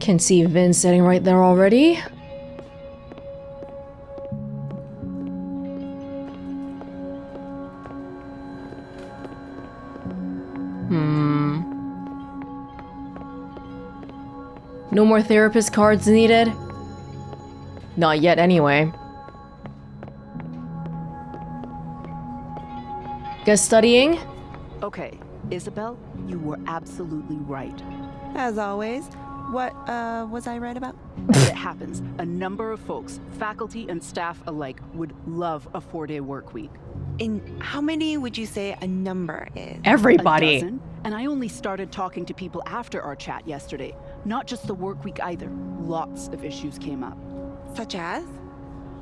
Can see Vinh sitting right there already. No more therapist cards needed? Not yet, anyway. Guess studying? Okay, Isabel, you were absolutely right. As always. What, was I right about? As it happens, a number of folks, faculty and staff alike, would love a 4-day work week. In how many would you say a number is? Everybody. A dozen, and I only started talking to people after our chat yesterday. Not just the work week either. Lots of issues came up. Such as?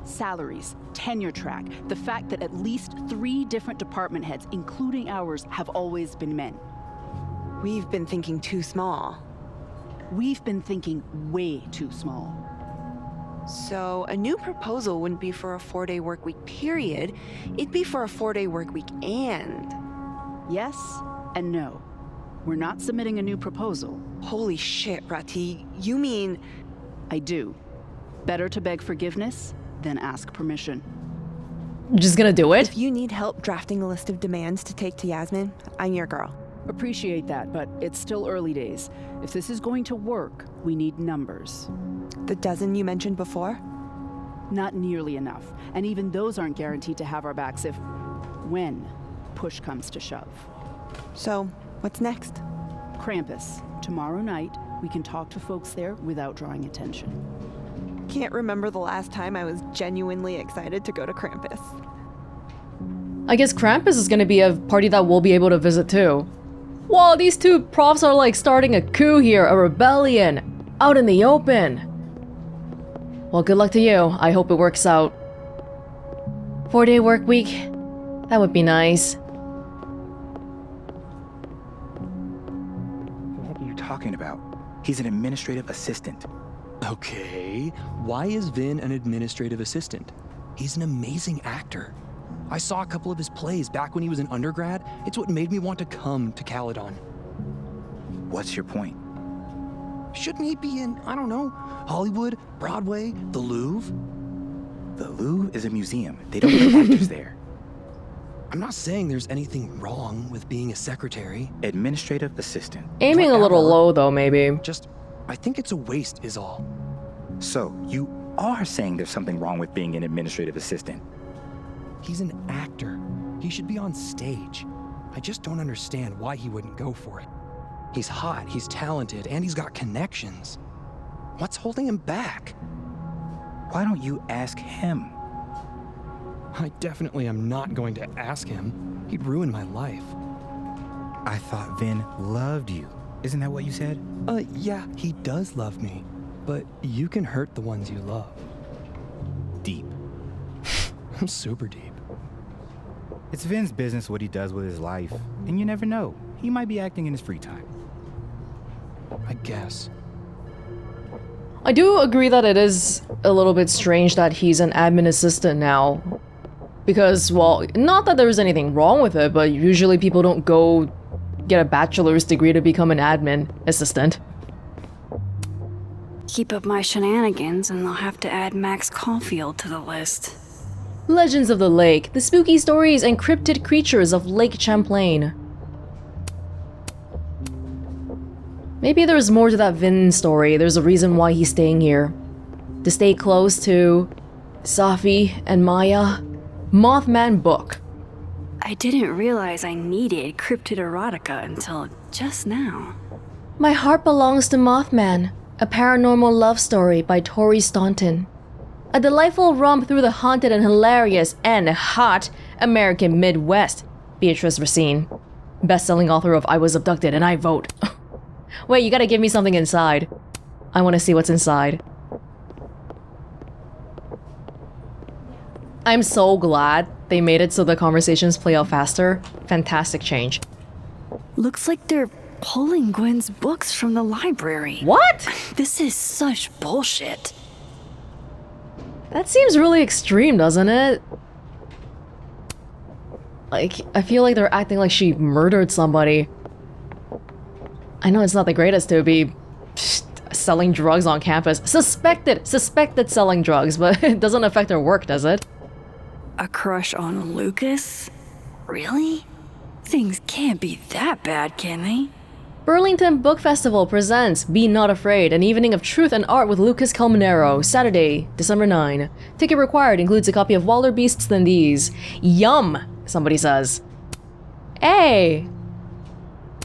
Salaries, tenure track, the fact that at least 3 different department heads, including ours, have always been men. We've been thinking too small. We've been thinking way too small. So a new proposal wouldn't be for a 4-day work week period. It'd be for a 4-day work week and... Yes and no. We're not submitting a new proposal. Holy shit, Rati. You mean... I do. Better to beg forgiveness than ask permission. Just gonna do it? If you need help drafting a list of demands to take to Yasmin, I'm your girl. Appreciate that, but it's still early days. If this is going to work, we need numbers. The dozen you mentioned before? Not nearly enough, and even those aren't guaranteed to have our backs when push comes to shove. So, what's next? Krampus. Tomorrow night, we can talk to folks there without drawing attention. Can't remember the last time I was genuinely excited to go to Krampus. I guess Krampus is gonna be a party that we'll be able to visit too. Whoa, these two profs are like starting a coup here, a rebellion, out in the open. Well, good luck to you. I hope it works out. 4-day work week? That would be nice. What are you talking about? He's an administrative assistant. Okay, why is Vinh an administrative assistant? He's an amazing actor. I saw a couple of his plays back when he was an undergrad. It's what made me want to come to Caledon. What's your point? Shouldn't he be in, I don't know, Hollywood, Broadway, the Louvre? The Louvre is a museum. They don't put actors there. I'm not saying there's anything wrong with being a secretary. Administrative assistant. Aiming a little low though, maybe. Just, I think it's a waste is all. So, you are saying there's something wrong with being an administrative assistant? He's an actor. He should be on stage. I just don't understand why he wouldn't go for it. He's hot, he's talented, and he's got connections. What's holding him back? Why don't you ask him? I definitely am not going to ask him. He'd ruin my life. I thought Vinh loved you. Isn't that what you said? Yeah, he does love me. But you can hurt the ones you love. Deep. I'm super deep. It's Vin's business what he does with his life, and you never know. He might be acting in his free time. I guess. I do agree that it is a little bit strange that he's an admin assistant now. Because, well, not that there's anything wrong with it, but usually people don't go get a bachelor's degree to become an admin assistant. Keep up my shenanigans and they'll have to add Max Caulfield to the list. Legends of the Lake, the spooky stories and cryptid creatures of Lake Champlain. Maybe there's more to that Vinh story. There's a reason why he's staying here. To stay close to Safi and Maya. Mothman book. I didn't realize I needed cryptid erotica until just now. My Heart Belongs to Mothman, a paranormal love story by Tori Staunton. A delightful romp through the haunted and hilarious and hot American Midwest. Beatrice Racine, best-selling author of I Was Abducted and I Vote. Wait, you gotta give me something inside. I want to see what's inside. I'm so glad they made it so the conversations play out faster. Fantastic change. Looks like they're pulling Gwen's books from the library. What? This is such bullshit. That seems really extreme, doesn't it? Like, I feel like they're acting like she murdered somebody. I know it's not the greatest to be selling drugs on campus. Suspected selling drugs, but it doesn't affect her work, does it? A crush on Lucas? Really? Things can't be that bad, can they? Burlington Book Festival presents Be Not Afraid, an evening of truth and art with Lucas Colmenero, Saturday, December 9. Ticket required includes a copy of Wilder Beasts Than These. Yum, somebody says. Hey!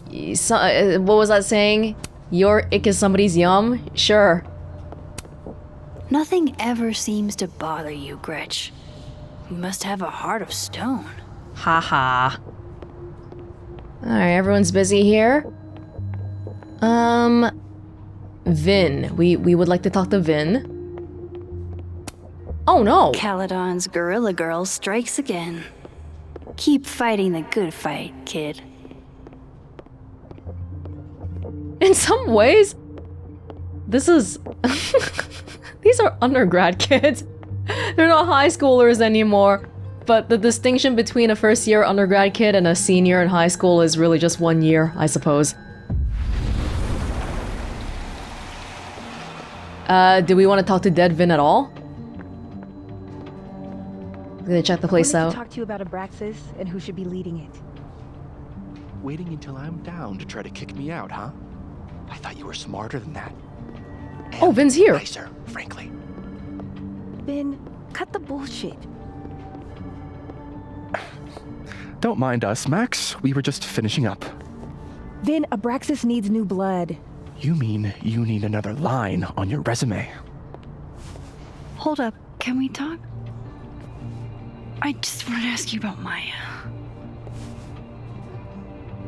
What was that saying? Your ick is somebody's yum? Sure. Nothing ever seems to bother you, Gretch. You must have a heart of stone. Haha. Alright, everyone's busy here. Vinh. We would like to talk to Vinh. Oh no! Caledon's Gorilla Girl strikes again. Keep fighting the good fight, kid. In some ways, this is... These are undergrad kids. They're not high schoolers anymore. But the distinction between a first-year undergrad kid and a senior in high school is really just 1 year, I suppose. Do we want to talk to dead Vinh at all? Gonna check the place out. To talk to you about Abraxas and who should be leading it. Waiting until I'm down to try to kick me out, huh? I thought you were smarter than that. Oh, Vinh's here. Nicer, frankly. Vinh, cut the bullshit. Don't mind us, Max. We were just finishing up. Vinh, Abraxas needs new blood. You mean you need another line on your resume? Hold up, can we talk? I just want to ask you about Maya.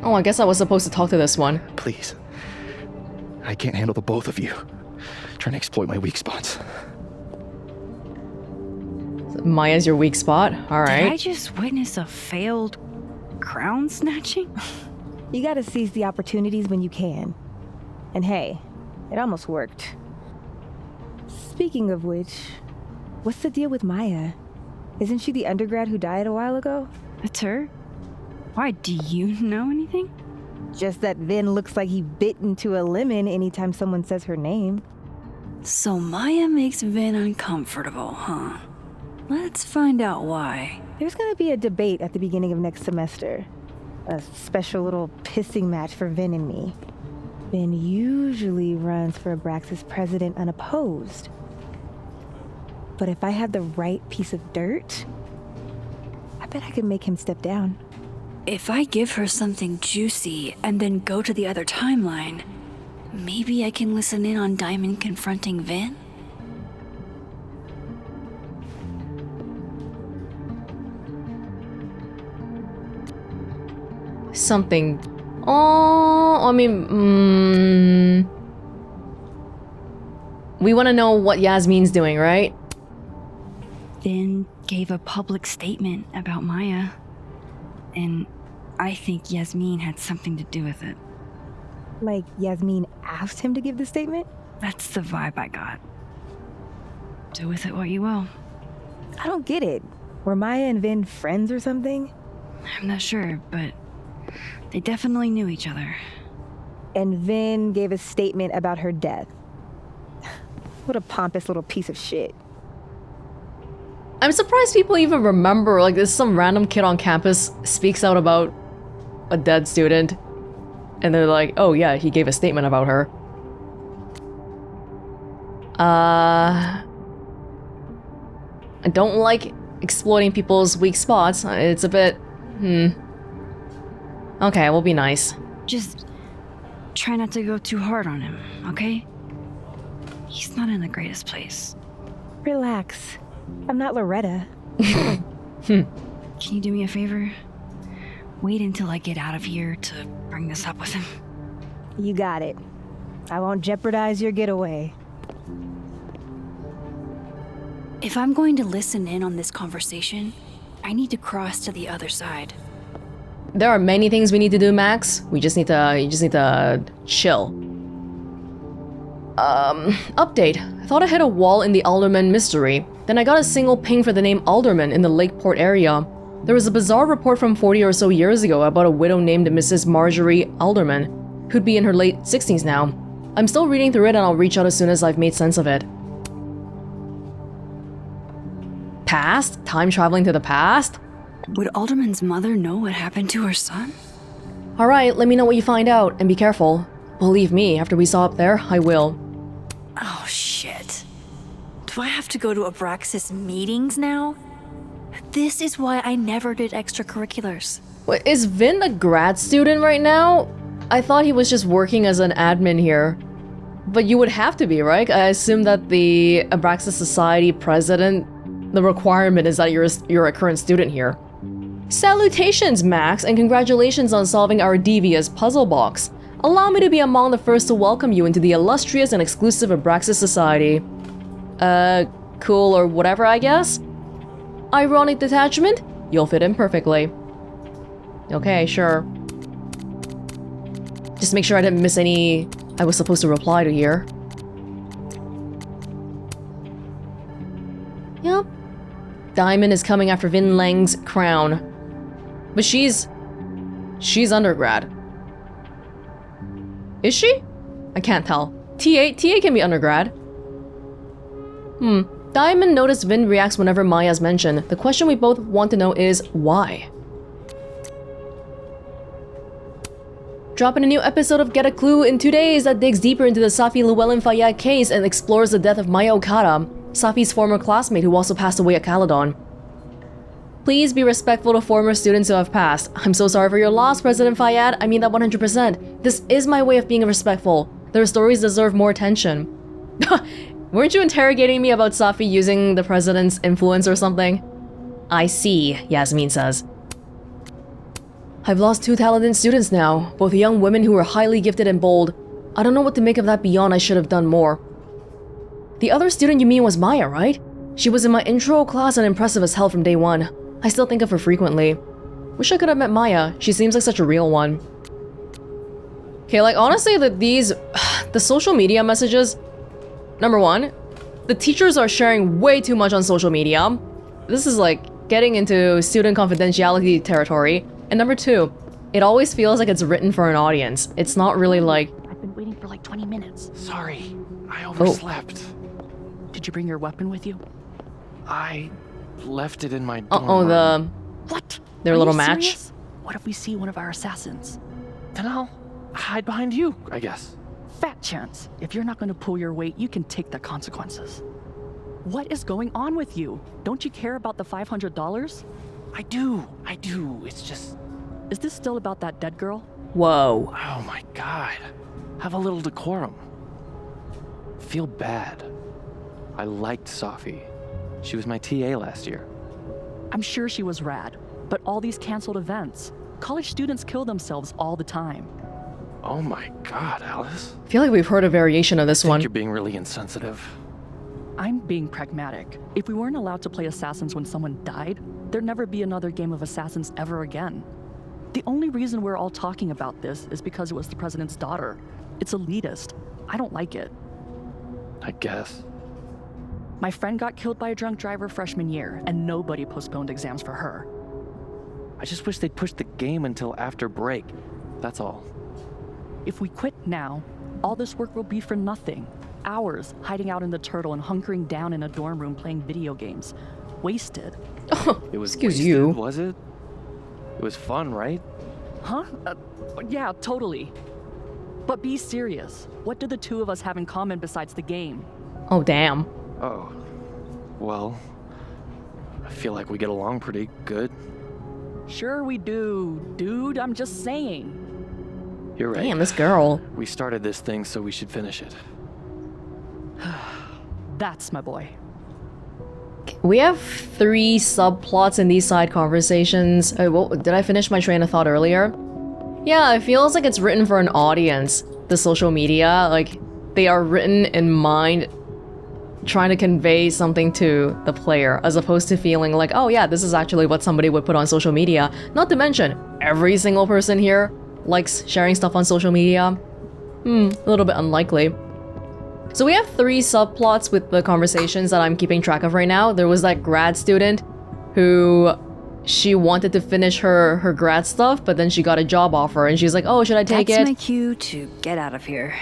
Oh, I guess I was supposed to talk to this one. Please. I can't handle the both of you. Trying to exploit my weak spots. Maya's your weak spot? Alright. Did I just witness a failed crown snatching? You gotta seize the opportunities when you can. And hey, it almost worked. Speaking of which, what's the deal with Maya? Isn't she the undergrad who died a while ago? That's her? Why, do you know anything? Just that Vinh looks like he bit into a lemon anytime someone says her name. So Maya makes Vinh uncomfortable, huh? Let's find out why. There's gonna be a debate at the beginning of next semester. A special little pissing match for Vinh and me. Vinh usually runs for Abraxas president unopposed. But if I had the right piece of dirt, I bet I could make him step down. If I give her something juicy and then go to the other timeline, maybe I can listen in on Diamond confronting Vinh? Something. Oh, I mean, we want to know what Yasmin's doing, right? Vinh gave a public statement about Maya, and I think Yasmin had something to do with it. Like Yasmin asked him to give the statement? That's the vibe I got. Do with it what you will. I don't get it. Were Maya and Vinh friends or something? I'm not sure, but they definitely knew each other. And Vinh gave a statement about her death. What a pompous little piece of shit. I'm surprised people even remember, like, there's some random kid on campus speaks out about a dead student, and they're like, oh yeah, he gave a statement about her. I don't like exploiting people's weak spots. It's a bit, Okay, we'll be nice. Just try not to go too hard on him, okay? He's not in the greatest place. Relax. I'm not Loretta. Can you do me a favor? Wait until I get out of here to bring this up with him. You got it. I won't jeopardize your getaway. If I'm going to listen in on this conversation, I need to cross to the other side. There are many things we need to do, Max. You just need to chill. Update. I thought I hit a wall in the Alderman mystery. Then I got a single ping for the name Alderman in the Lakeport area. There was a bizarre report from 40 or so years ago about a widow named Mrs. Marjorie Alderman, who'd be in her late 60s now. I'm still reading through it and I'll reach out as soon as I've made sense of it. Past? Time traveling to the past? Would Alderman's mother know what happened to her son? Alright, let me know what you find out, and be careful. Believe me, after we saw up there, I will. Oh shit. Do I have to go to Abraxas meetings now? This is why I never did extracurriculars. Wait, is Vinh a grad student right now? I thought he was just working as an admin here. But you would have to be, right? I assume that the Abraxas Society president, the requirement is that you're a current student here. Salutations, Max, and congratulations on solving our devious puzzle box. Allow me to be among the first to welcome you into the illustrious and exclusive Abraxas Society. Cool or whatever, I guess? Ironic detachment? You'll fit in perfectly. Okay, sure. Just make sure I didn't miss any I was supposed to reply to here. Yep. Diamond is coming after Vinh Lang's crown. But she's undergrad. Is she? I can't tell. TA can be undergrad. Diamond noticed Vinh reacts whenever Maya's mentioned. The question we both want to know is why? Dropping a new episode of Get a Clue in 2 days that digs deeper into the Safi Llewellyn Fayad case and explores the death of Maya Okada, Safi's former classmate who also passed away at Caledon. Please be respectful to former students who have passed. I'm so sorry for your loss, President Fayad. I mean that 100%. This is my way of being respectful. Their stories deserve more attention. Weren't you interrogating me about Safi using the president's influence or something? I see, Yasmin says. I've lost 2 talented students now, both young women who were highly gifted and bold. I don't know what to make of that beyond I should have done more. The other student you mean was Maya, right? She was in my intro class and impressive as hell from day one. I still think of her frequently. Wish I could have met Maya. She seems like such a real one. Okay, like honestly, the social media messages. Number one, the teachers are sharing way too much on social media. This is like getting into student confidentiality territory. And number two, it always feels like it's written for an audience. It's not really like... I've been waiting for like 20 minutes. Sorry, I overslept. Did you bring your weapon with you? I left it in my dorm room. What? Their Are little you match? serious? What if we see one of our assassins? Then I'll hide behind you, I guess. Fat chance. If you're not going to pull your weight, you can take the consequences. What is going on with you? Don't you care about the $500? I do. It's just... Is this still about that dead girl? Whoa. Oh my god. Have a little decorum. Feel bad. I liked Safi. She was my TA last year. I'm sure she was rad, but all these canceled events. College students kill themselves all the time. Oh my god, Alice. I feel like we've heard a variation of this one. You're being really insensitive. I'm being pragmatic. If we weren't allowed to play Assassins when someone died, there'd never be another game of Assassins ever again. The only reason we're all talking about this is because it was the president's daughter. It's elitist. I don't like it. I guess. My friend got killed by a drunk driver freshman year, and nobody postponed exams for her. I just wish they'd push the game until after break. That's all. If we quit now, all this work will be for nothing. Hours hiding out in the turtle and hunkering down in a dorm room playing video games. Wasted. It was Excuse wasted, you. Was it? It was fun, right? Huh? Yeah, totally. But be serious. What do the two of us have in common besides the game? Oh, damn. Oh. Well, I feel like we get along pretty good. Sure we do, dude. I'm just saying. You're right. Damn, this girl. We started this thing, so we should finish it. That's my boy. We have 3 subplots in these side conversations. Oh, well, did I finish my train of thought earlier? Yeah, it feels like it's written for an audience. The social media, like, they are written in mind trying to convey something to the player, as opposed to feeling like, oh yeah, this is actually what somebody would put on social media. Not to mention, every single person here likes sharing stuff on social media. A little bit unlikely. So we have 3 subplots with the conversations that I'm keeping track of right now. There was that grad student who she wanted to finish her grad stuff, but then she got a job offer and she's like, oh, should I take it? That's my cue to get out of here.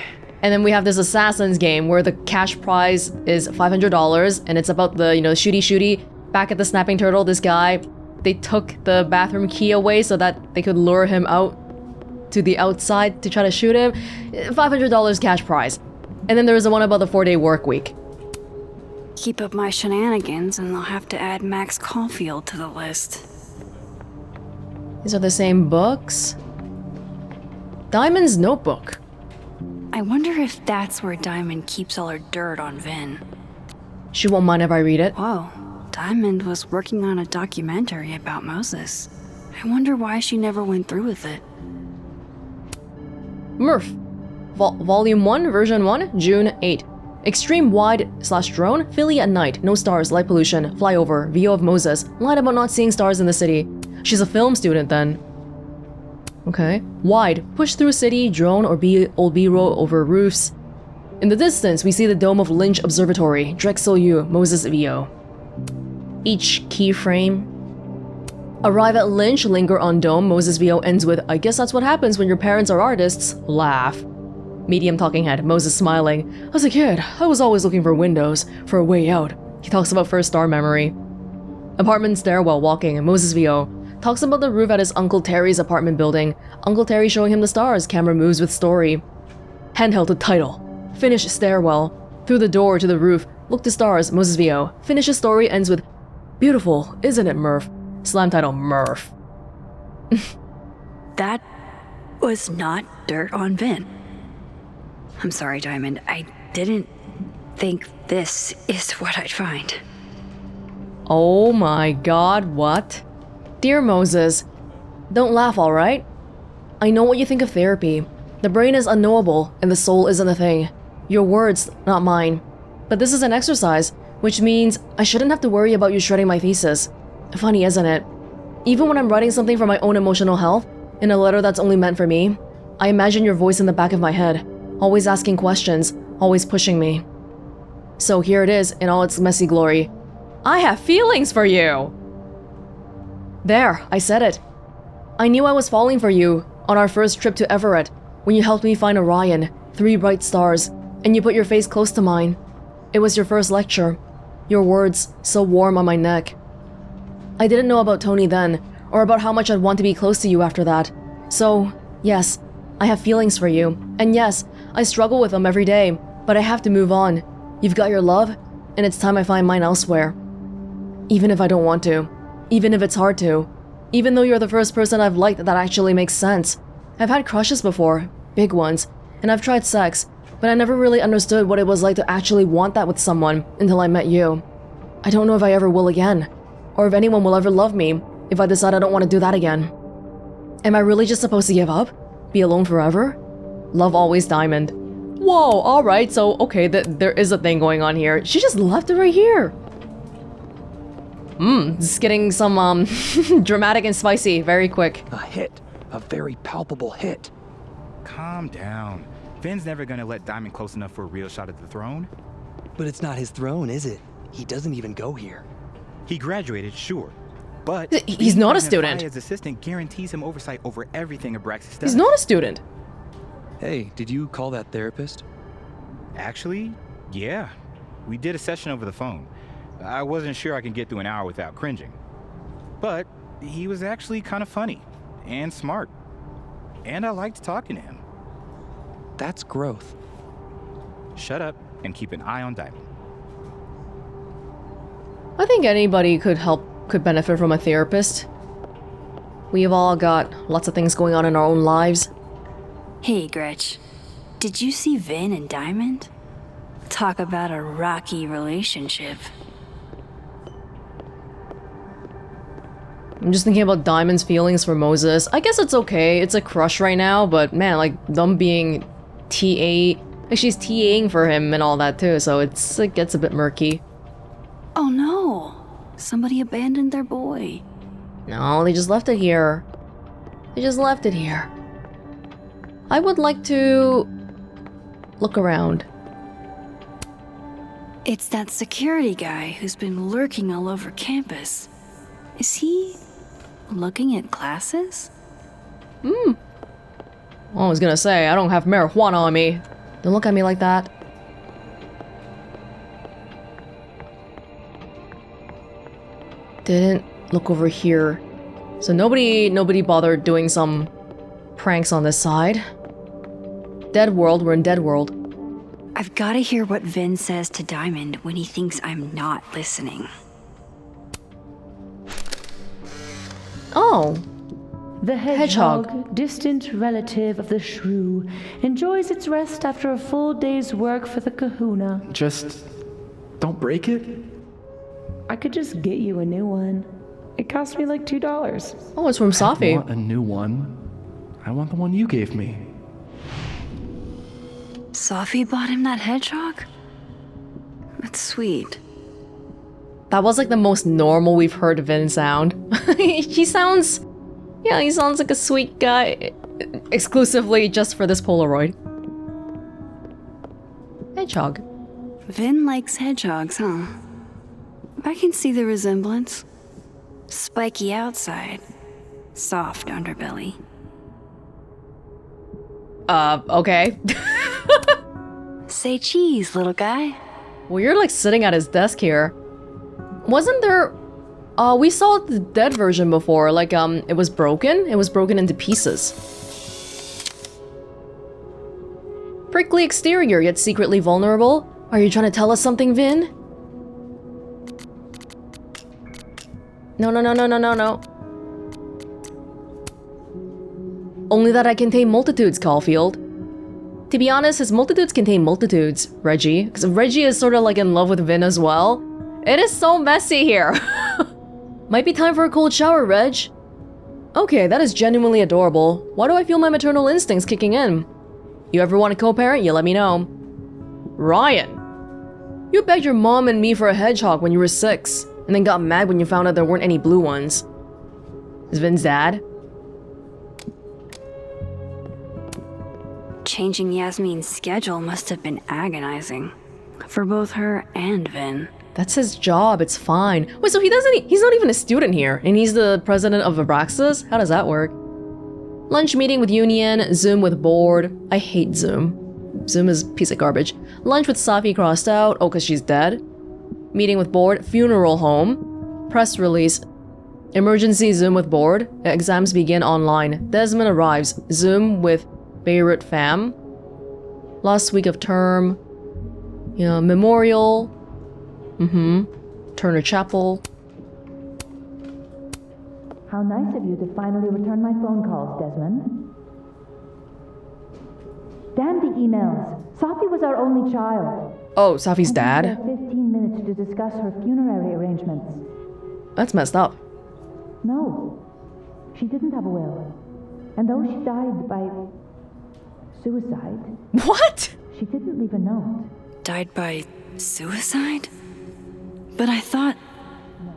And then we have this Assassins game where the cash prize is $500, and it's about the, shooty. Back at the Snapping Turtle, this guy, they took the bathroom key away so that they could lure him out to the outside to try to shoot him. $500 cash prize. And then there was the one about the 4-day work week. Keep up my shenanigans and I'll have to add Max Caulfield to the list. These are the same books. Diamond's notebook. I wonder if that's where Diamond keeps all her dirt on Vinh. She won't mind if I read it. Whoa, Diamond was working on a documentary about Moses. I wonder why she never went through with it. Murph. Volume 1, Version 1, June 8. Extreme wide/drone, Philly at night, no stars, light pollution, flyover, VO of Moses, lied about not seeing stars in the city. She's a film student then. Okay. Wide, push through city, drone or old B-roll over roofs. In the distance, we see the dome of Lynch Observatory, Drexel U, Moses VO. Each keyframe. Arrive at Lynch, linger on dome, Moses VO ends with, I guess that's what happens when your parents are artists, laugh. Medium talking head, Moses smiling. As a kid, I was always looking for windows, for a way out. He talks about first star memory. Apartment stairwell walking, Moses VO. Talks about the roof at his Uncle Terry's apartment building. Uncle Terry showing him the stars, camera moves with story. Handheld to title. Finish stairwell. Through the door to the roof, look to stars, Moses VO. Finishes story, ends with, beautiful, isn't it, Murph? Slam title, Murph. That was not dirt on Vinh. I'm sorry, Diamond. I didn't think this is what I'd find. Oh my god, what? Dear Moses, don't laugh, alright? I know what you think of therapy. The brain is unknowable, and the soul isn't a thing. Your words, not mine. But this is an exercise, which means I shouldn't have to worry about you shredding my thesis. Funny, isn't it? Even when I'm writing something for my own emotional health, in a letter that's only meant for me, I imagine your voice in the back of my head. Always asking questions, always pushing me. So here it is in all its messy glory. I have feelings for you! There, I said it. I knew I was falling for you on our first trip to Everett, when you helped me find Orion, 3 bright stars, and you put your face close to mine. It was your first lecture. Your words, so warm on my neck. I didn't know about Tony then, or about how much I'd want to be close to you after that. So, yes, I have feelings for you, and yes, I struggle with them every day, but I have to move on. You've got your love, and it's time I find mine elsewhere. Even if I don't want to. Even if it's hard to. Even though you're the first person I've liked that actually makes sense. I've had crushes before, big ones, and I've tried sex, but I never really understood what it was like to actually want that with someone until I met you. I don't know if I ever will again, or if anyone will ever love me if I decide I don't want to do that again. Am I really just supposed to give up? Be alone forever? Love always, Diamond. Whoa, alright, so okay, there is a thing going on here. She just left it right here. Just getting some dramatic and spicy very quick. A hit. A very palpable hit. Calm down. Vinh's never gonna let Diamond close enough for a real shot at the throne. But it's not his throne, is it? He doesn't even go here. He graduated, sure. But he's not a student. His assistant guarantees him oversight over everything Abraxas does. He's not a student. Hey, did you call that therapist? Actually, yeah. We did a session over the phone. I wasn't sure I can get through an hour without cringing. But he was actually kind of funny and smart. And I liked talking to him. That's growth. Shut up and keep an eye on Diamond. I think anybody could benefit from a therapist. We've all got lots of things going on in our own lives. Hey, Gretch. Did you see Vinh and Diamond? Talk about a rocky relationship. I'm just thinking about Diamond's feelings for Moses. I guess it's okay. It's a crush right now, but man, like, them being TA... Like, she's TAing for him and all that too, so it gets a bit murky. Oh no! Somebody abandoned their boy. No, they just left it here. They just left it here. I would like to... look around. It's that security guy who's been lurking all over campus. Is he looking at classes? I was gonna say, I don't have marijuana on me. Don't look at me like that. Didn't look over here. So nobody bothered doing some pranks on this side. Dead world, we're in dead world. I've got to hear what Vinh says to Diamond when he thinks I'm not listening. Oh. The hedgehog, distant relative of the shrew, enjoys its rest after a full day's work for the kahuna. Just don't break it? I could just get you a new one. It cost me like $2. Oh, it's from Safi. I want a new one. I want the one you gave me. Safi bought him that hedgehog? That's sweet. That was like the most normal we've heard Vinh sound. He sounds like a sweet guy. Exclusively just for this Polaroid. Hedgehog. Vinh likes hedgehogs, huh? I can see the resemblance. Spiky outside, soft underbelly. Okay. Say cheese, little guy. Well, you're like sitting at his desk here. Wasn't there... we saw the dead version before, like, it was broken? It was broken into pieces. Prickly exterior, yet secretly vulnerable? Are you trying to tell us something, Vinh? No. Only that I contain multitudes, Caulfield. To be honest, his multitudes contain multitudes, Reggie. Because Reggie is sort of like in love with Vinh as well. It is so messy here. Might be time for a cold shower, Reg. Okay, that is genuinely adorable. Why do I feel my maternal instincts kicking in? You ever want to co-parent? You let me know. Ryan, you begged your mom and me for a hedgehog when you were 6, and then got mad when you found out there weren't any blue ones. Is Vin's dad? Changing Yasmin's schedule must have been agonizing. For both her and Vinh. That's his job, it's fine. Wait, so he's not even a student here, and he's the president of Abraxas? How does that work? Lunch meeting with Union, Zoom with board. I hate Zoom. Zoom is a piece of garbage. Lunch with Safi crossed out, oh, cause she's dead. Meeting with board, funeral home. Press release. Emergency Zoom with board. Exams begin online. Desmond arrives. Zoom with Beirut fam. Last week of term. Yeah, memorial. Turner Chapel. How nice of you to finally return my phone calls, Desmond. Damn the emails. Safi was our only child. Oh, Safi's dad? 15 minutes to discuss her funerary arrangements. That's messed up. No, she didn't have a will. And though she died by suicide... What? She didn't leave a note. Died by suicide? But I thought... No,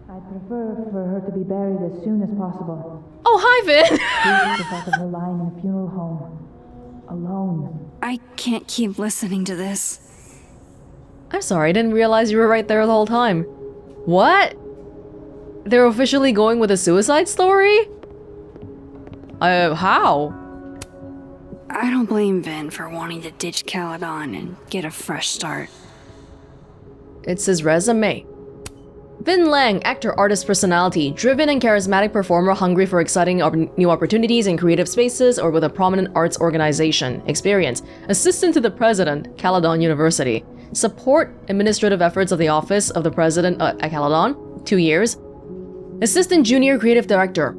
I'd prefer for her to be buried as soon as possible. Oh, hi, Vinh! Please, the thought of her lying in a funeral home. Alone. I can't keep listening to this. I'm sorry, I didn't realize you were right there the whole time. What? They're officially going with a suicide story? How? I don't blame Vinh for wanting to ditch Caledon and get a fresh start. It's his resume. Vinh Lang, actor, artist, personality, driven and charismatic performer, hungry for exciting new opportunities in creative spaces or with a prominent arts organization. Experience: assistant to the president, Caledon University. Support administrative efforts of the office of the president at Caledon, 2 years. Assistant junior creative director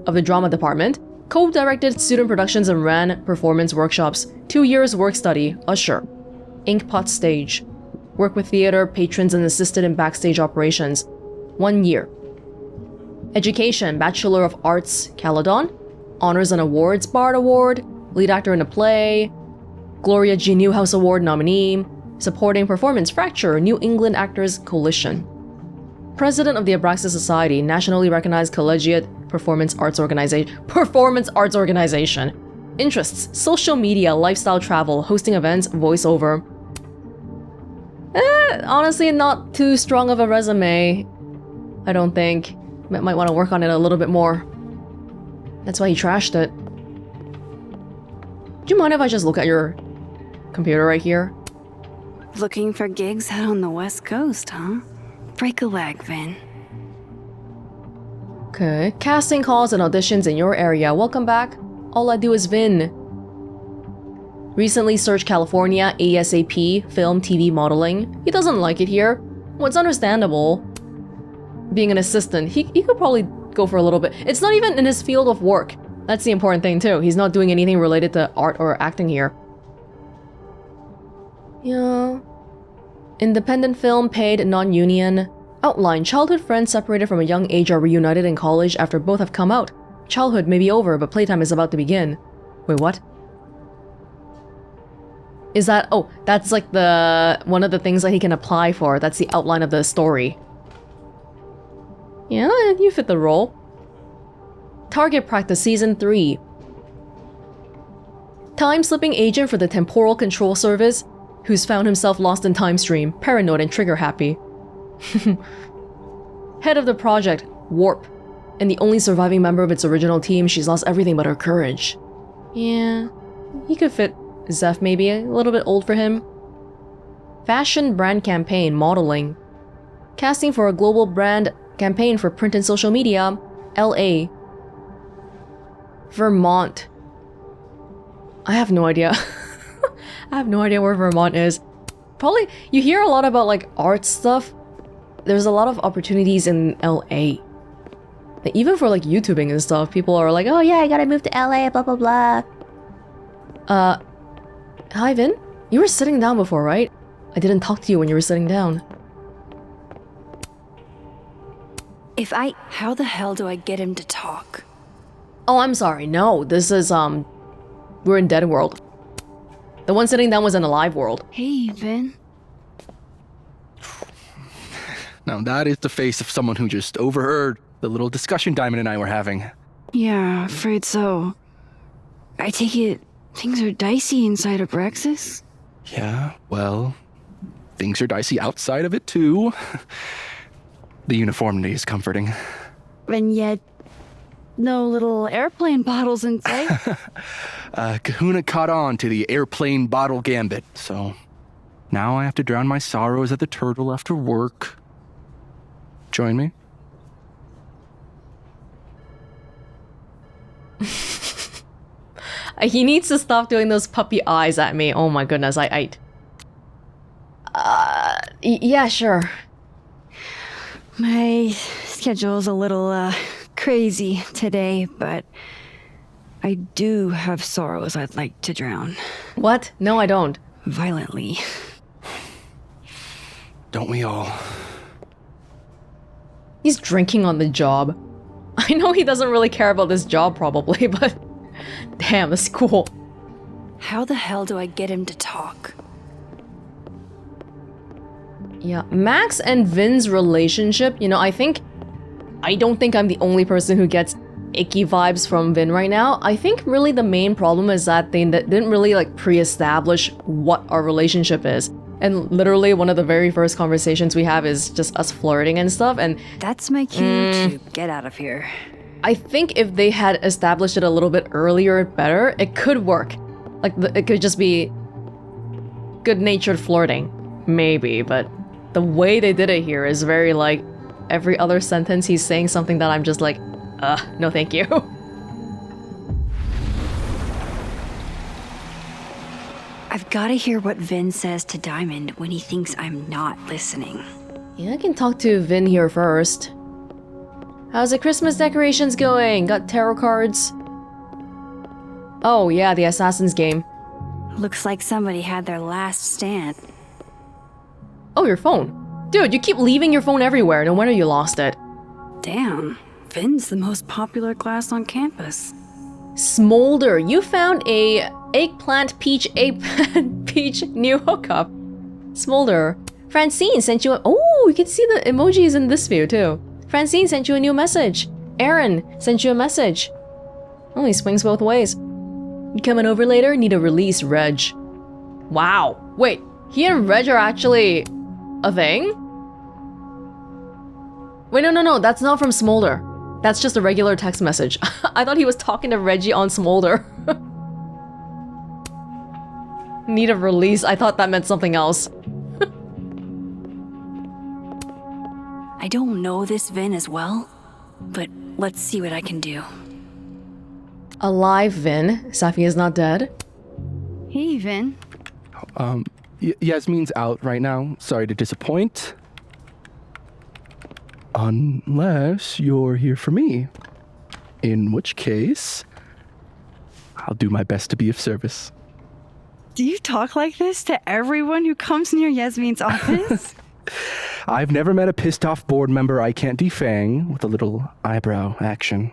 of the drama department. Co-directed student productions and ran performance workshops. 2 years work study, usher. Inkpot stage. Work with theater patrons and assisted in backstage operations. 1 year. Education, Bachelor of Arts, Caledon. Honors and Awards, Bard Award. Lead actor in a play. Gloria G. Newhouse Award nominee. Supporting performance, Fracture, New England Actors Coalition. President of the Abraxas Society, nationally recognized collegiate performance arts organization. Interests, social media, lifestyle travel, hosting events, voiceover. Honestly, not too strong of a resume, I don't think. Might want to work on it a little bit more. That's why he trashed it. Do you mind if I just look at your computer right here. Looking for gigs out on the West Coast, huh? Break a leg, Vinh. Okay. Casting calls and auditions in your area. Welcome back. All I do is Vinh. Recently searched California, ASAP, film, TV modeling. He doesn't like it here. Well, it's understandable. Being an assistant, he could probably go for a little bit. It's not even in his field of work. That's the important thing too. He's not doing anything related to art or acting here. Yeah. Independent film, paid, non-union. Outline. Childhood friends separated from a young age are reunited in college after both have come out. Childhood may be over, but playtime is about to begin. Wait, what? Is that... Oh, that's like the... one of the things that he can apply for. That's the outline of the story. Yeah, you fit the role. Target Practice Season 3. Time-slipping agent for the Temporal Control Service, who's found himself lost in time stream, paranoid and trigger-happy. Head of the project, Warp. And the only surviving member of its original team, she's lost everything but her courage. Yeah, he could fit Zeph maybe, a little bit old for him. Fashion brand campaign, modeling. Casting for a global brand campaign for print and social media, LA. Vermont. I have no idea. I have no idea where Vermont is. Probably, you hear a lot about like art stuff. There's a lot of opportunities in LA. Even for like YouTubing and stuff, people are like, oh yeah, I gotta move to LA, blah blah blah. Hi Vinh? You were sitting down before, right? I didn't talk to you when you were sitting down. How the hell do I get him to talk? Oh, I'm sorry, no, this is, we're in Dead World. The one sitting down was in a live world. Hey, Vinh. Now that is the face of someone who just overheard the little discussion Diamond and I were having. Yeah, afraid so. I take it things are dicey inside Abraxas? Yeah, well, things are dicey outside of it too. The uniformity is comforting. And yet, no little airplane bottles in sight. Kahuna caught on to the airplane bottle gambit, so now I have to drown my sorrows at the turtle after work. Join me? He needs to stop doing those puppy eyes at me. Oh my goodness, yeah, sure. My schedule's a little, crazy today, but I do have sorrows I'd like to drown. What? No, I don't. Violently. Don't we all? He's drinking on the job. I know he doesn't really care about this job probably, but damn, that's cool. How the hell do I get him to talk? Yeah, Max and Vinh's relationship, you know, I don't think I'm the only person who gets icky vibes from Vinh right now. I think really the main problem is that they didn't really like pre-establish what our relationship is. And literally one of the very first conversations we have is just us flirting and stuff, and that's my cue to get out of here. I think if they had established it a little bit earlier better, it could work. Like, it could just be good-natured flirting. Maybe, but the way they did it here is very like, every other sentence he's saying something that I'm just like, no thank you. I've gotta hear what Vinh says to Diamond when he thinks I'm not listening. Yeah, I can talk to Vinh here first. How's the Christmas decorations going? Got tarot cards? Oh yeah, the Assassin's game. Looks like somebody had their last stand. Oh, your phone. Dude, you keep leaving your phone everywhere. No wonder you lost it. Damn, Vinh's the most popular class on campus. Smolder, you found a eggplant peach new hookup. Smolder. Francine sent you a— oh, you can see the emojis in this view too. Francine sent you a new message. Aaron sent you a message. Oh, he swings both ways. You coming over later? Need a release, Reg. Wow. Wait, he and Reg are actually a thing? Wait, no, that's not from Smolder. That's just a regular text message. I thought he was talking to Reggie on Smolder. Need a release. I thought that meant something else. I don't know this Vinh as well, but let's see what I can do. Alive, Vinh. Safi is not dead. Hey, Vinh. Yasmin's out right now. Sorry to disappoint. Unless you're here for me. In which case, I'll do my best to be of service. Do you talk like this to everyone who comes near Yasmin's office? I've never met a pissed off board member I can't defang with a little eyebrow action.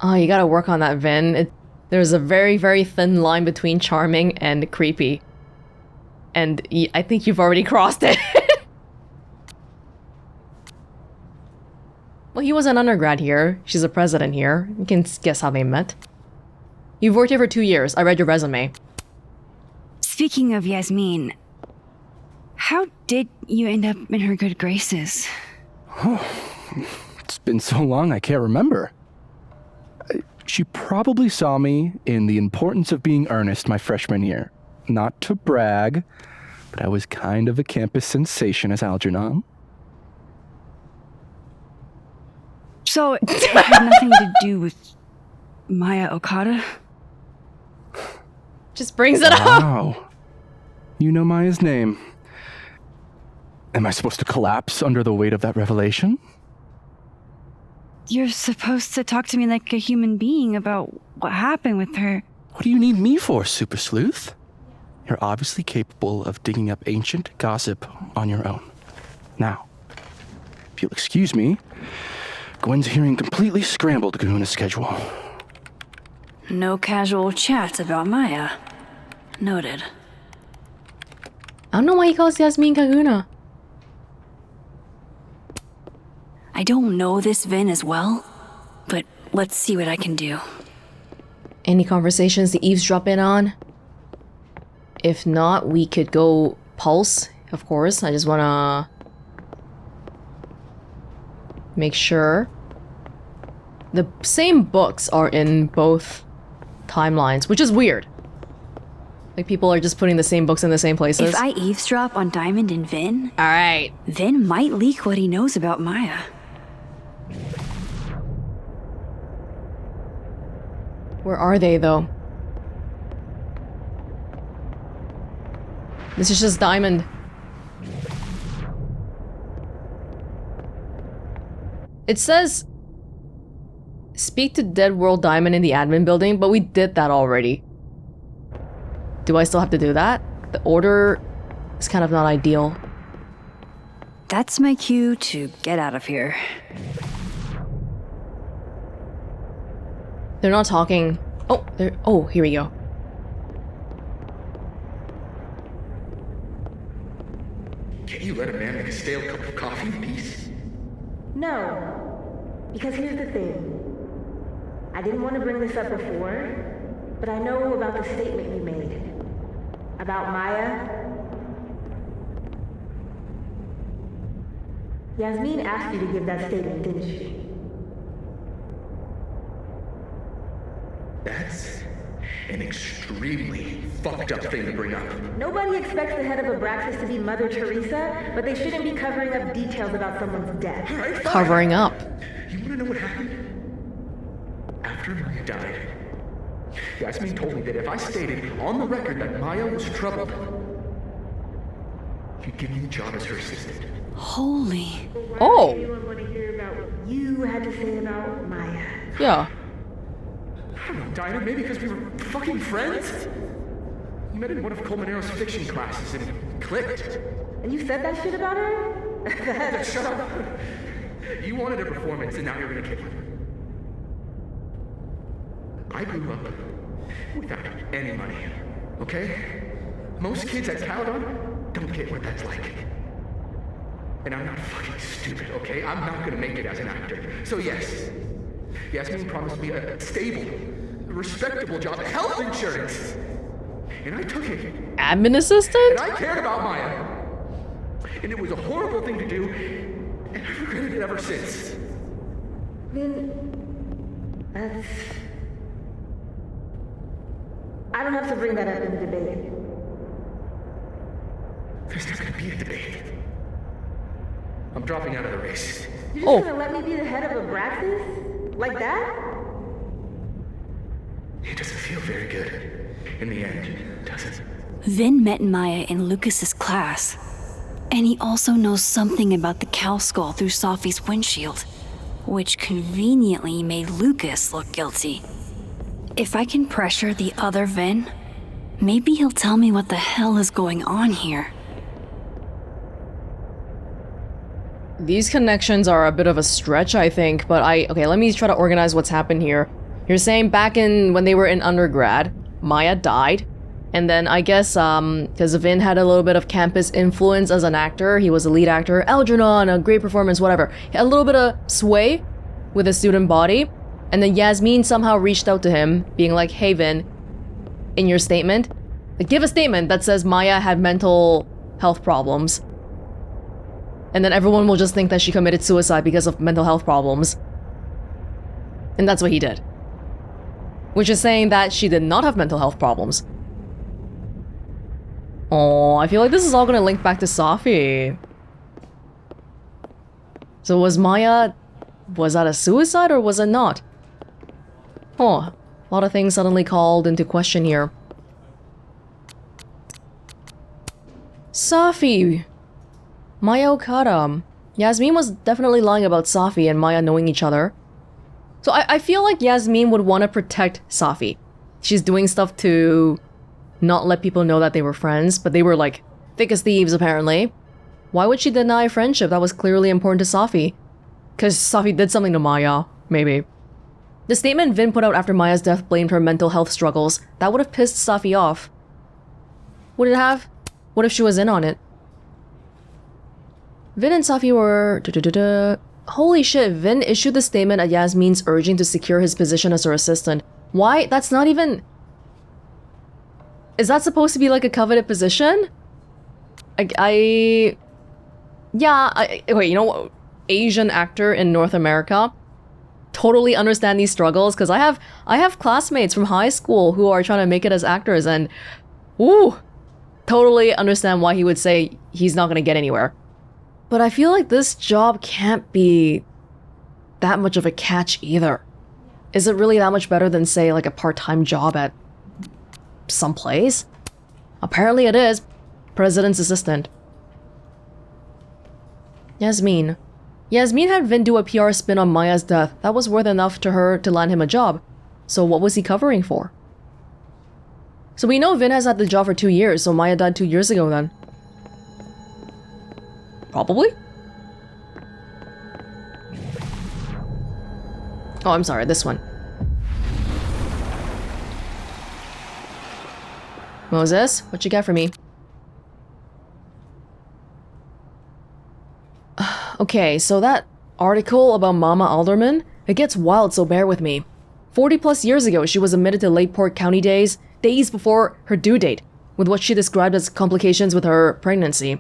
Oh, you gotta work on that, Vinh. There's a very, very thin line between charming and creepy. And I think you've already crossed it. Well, he was an undergrad here. She's a president here. You can guess how they met. You've worked here for 2 years. I read your resume. Speaking of Yasmin, how did you end up in her good graces? Oh, it's been so long I can't remember. She probably saw me in The Importance of Being Earnest my freshman year. Not to brag, but I was kind of a campus sensation as Algernon. So, it had nothing to do with Maya Okada? Just brings it up! Wow. You know Maya's name. Am I supposed to collapse under the weight of that revelation? You're supposed to talk to me like a human being about what happened with her. What do you need me for, Super Sleuth? You're obviously capable of digging up ancient gossip on your own. Now, if you'll excuse me, Gwen's hearing completely scrambled Kahuna's schedule. No casual chats about Maya. Noted. I don't know why he calls Yasmin Kahuna. I don't know this Vinh as well, but let's see what I can do. Any conversations to eavesdrop in on? If not, we could go pulse, of course. I just wanna make sure. The same books are in both timelines, which is weird. Like, people are just putting the same books in the same places. If I eavesdrop on Diamond and Vinh, alright, Vinh might leak what he knows about Maya. Where are they, though? This is just Diamond. It says speak to Dead World Diamond in the admin building, but we did that already. Do I still have to do that? The order is kind of not ideal. That's my cue to get out of here. They're not talking. Oh, oh, here we go. Can't you let a man make a stale cup of coffee in peace? No, because here's the thing. I didn't want to bring this up before, but I know about the statement you made. About Maya. Yasmin asked you to give that statement, didn't she? That's an extremely fucked up thing to bring up. Nobody expects the head of Abraxas to be Mother Teresa, but they shouldn't be covering up details about someone's death. All right, covering up. You want to know what happened? After Maya died, Yasmin told me that if I stated on the record that Maya was troubled, she'd give me the job as her assistant. Holy. Oh. Anyone want to hear about what you had to say about Maya? Yeah. I don't know, Dinah, maybe because we were fucking friends? You met in one of Colmenero's fiction classes and clicked. And you said that shit about her? Shut up. You wanted a performance and now you're gonna get one. I grew up without any money, okay? Most kids at Caledon don't get what that's like. And I'm not fucking stupid, okay? I'm not gonna make it as an actor. So yes, Yasmin promised me a stable, respectable job, health insurance. And I took it. Admin assistant? And I cared about Maya. And it was a horrible thing to do, and I've regretted it ever since. Then, that's... I don't have to bring that up in the debate. There's not gonna be a debate. I'm dropping out of the race. You're just gonna let me be the head of Abraxas? Like that? It doesn't feel very good. In the end, does it? Vinh met Maya in Lucas's class. And he also knows something about the cow skull through Safi's windshield, which conveniently made Lucas look guilty. If I can pressure the other Vinh, maybe he'll tell me what the hell is going on here. These connections are a bit of a stretch, I think, but okay, let me try to organize what's happened here. You're saying back when they were in undergrad, Maya died, and then I guess, because Vinh had a little bit of campus influence as an actor, he was a lead actor, Algernon, a great performance, whatever. He had a little bit of sway with the student body, and then Yasmin somehow reached out to him, being like, hey Vinh, in your statement, give a statement that says Maya had mental health problems. And then everyone will just think that she committed suicide because of mental health problems. And that's what he did. Which is saying that she did not have mental health problems. Oh, I feel like this is all gonna link back to Safi. So was that a suicide or was it not? Oh, a lot of things suddenly called into question here. Safi! Maya Okada. Yasmin was definitely lying about Safi and Maya knowing each other. So I feel like Yasmin would want to protect Safi. She's doing stuff to not let people know that they were friends, but they were like thick as thieves apparently. Why would she deny friendship that was clearly important to Safi? Because Safi did something to Maya, maybe. The statement Vinh put out after Maya's death blamed her mental health struggles. That would have pissed Safi off. Would it have? What if she was in on it? Vinh and Safi were... Holy shit, Vinh issued the statement at Yasmin's urging to secure his position as her assistant. Why? That's not even... Is that supposed to be like a coveted position? Wait, you know what? Asian actor in North America. Totally understand these struggles, because I have classmates from high school who are trying to make it as actors, and... Ooh! Totally understand why he would say he's not gonna get anywhere. But I feel like this job can't be that much of a catch either. Is it really that much better than, say, like a part-time job at someplace? Apparently it is. President's assistant. Yasmin. Yasmin had Vinh do a PR spin on Maya's death. That was worth enough to her to land him a job. So what was he covering for? So we know Vinh has had the job for 2 years, so Maya died 2 years ago then. Probably? Oh, I'm sorry, this one. Moses, what you got for me? Okay, so that article about Mama Alderman, it gets wild, so bear with me. 40 plus years ago, she was admitted to Lakeport County days before her due date, with what she described as complications with her pregnancy.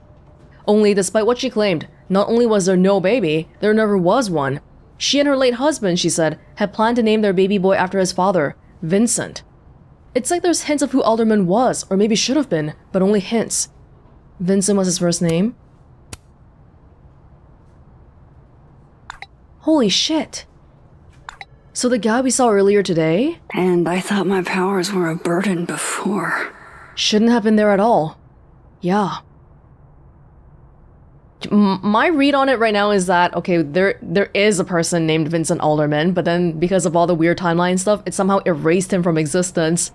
Only, despite what she claimed, not only was there no baby, there never was one. She and her late husband, she said, had planned to name their baby boy after his father, Vincent. It's like there's hints of who Alderman was, or maybe should have been, but only hints. Vincent was his first name? Holy shit. So the guy we saw earlier today? And I thought my powers were a burden before. Shouldn't have been there at all. Yeah. My read on it right now is that, okay, there is a person named Vincent Alderman, but then because of all the weird timeline stuff, it somehow erased him from existence.